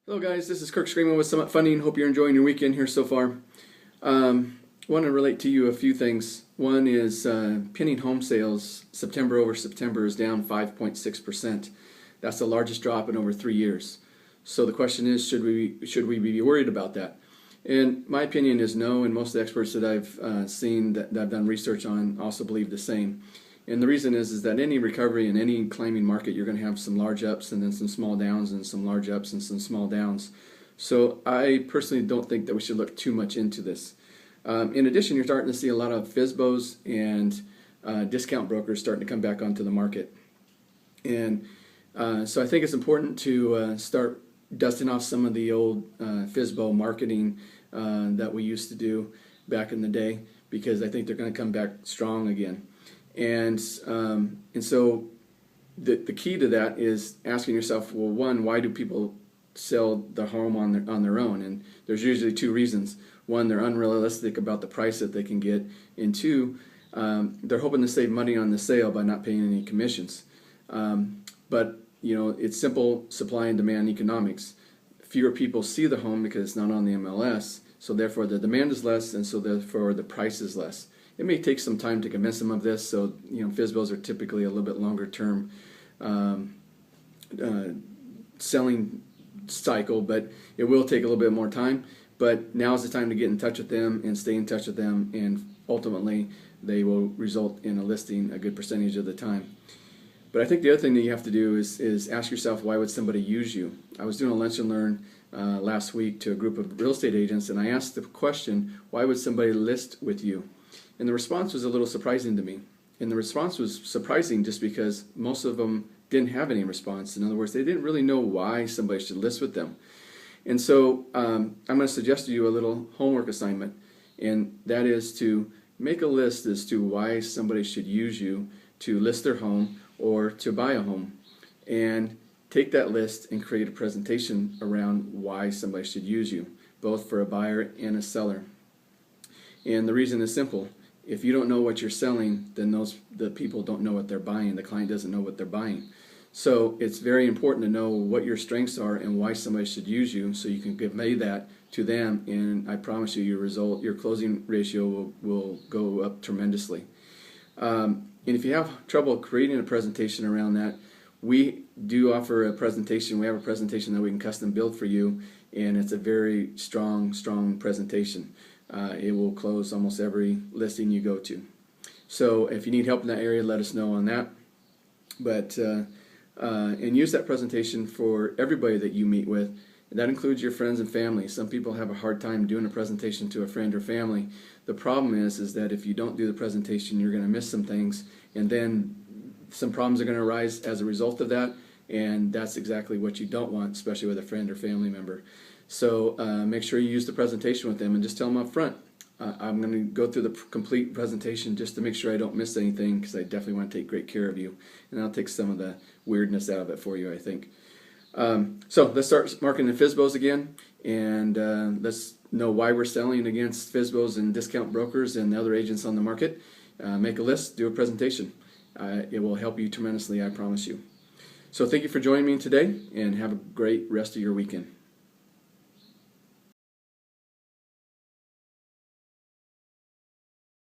Hello guys, this is Kirk Scrima with Summit Funding. Hope you're enjoying your weekend here so far. Want to relate to you a few things. One is pending home sales, September over September is down 5.6%. That's the largest drop in over 3 years. So the question is, should we be worried about that? And my opinion is no, and most of the experts that I've seen that I've done research on also believe the same. And the reason is that any recovery in any climbing market, you're going to have some large ups and then some small downs and some large ups and some small downs. So I personally don't think that we should look too much into this. In addition, you're starting to see a lot of FSBOs and discount brokers starting to come back onto the market. And so I think it's important to start dusting off some of the old FSBO marketing that we used to do back in the day, because I think they're going to come back strong again. And so the key to that is asking yourself, well, one, why do people sell the home on their own? And there's usually two reasons. One, they're unrealistic about the price that they can get, and two, they're hoping to save money on the sale by not paying any commissions. But you know, it's simple supply and demand economics. Fewer people see the home because it's not on the MLS, so therefore the demand is less, and so therefore the price is less. It may take some time to convince them of this, so you know, FSBOs are typically a little bit longer term selling cycle, but it will take a little bit more time. But now is the time to get in touch with them and stay in touch with them, and ultimately they will result in a listing a good percentage of the time. But I think the other thing that you have to do is ask yourself, why would somebody use you? I was doing a lunch and learn last week to a group of real estate agents, and I asked the question, why would somebody list with you? And the response was a little surprising to me. And the response was surprising just because most of them didn't have any response. In other words, they didn't really know why somebody should list with them. And so I'm going to suggest to you a little homework assignment, and that is to make a list as to why somebody should use you to list their home or to buy a home. And take that list and create a presentation around why somebody should use you, both for a buyer and a seller. And the reason is simple. If you don't know what you're selling, then the people don't know what they're buying. The client doesn't know what they're buying. So it's very important to know what your strengths are and why somebody should use you, so you can convey that to them, and I promise you your closing ratio will go up tremendously. And if you have trouble creating a presentation around that, we do offer a presentation. We have a presentation that we can custom build for you, and it's a very strong presentation. It will close almost every listing you go to. So if you need help in that area, let us know on that. But and use that presentation for everybody that you meet with. That includes your friends and family. Some people have a hard time doing a presentation to a friend or family. The problem is that if you don't do the presentation, you're going to miss some things, and then some problems are going to arise as a result of that, and that's exactly what you don't want, especially with a friend or family member. So make sure you use the presentation with them, and just tell them up front, I'm going to go through the complete presentation just to make sure I don't miss anything, because I definitely want to take great care of you, and that'll take some of the weirdness out of it for you, I think. So let's start marketing the FSBOs again, and let's know why we're selling against FSBOs and discount brokers and the other agents on the market. Make a list, do a presentation. It will help you tremendously, I promise you. So thank you for joining me today, and have a great rest of your weekend.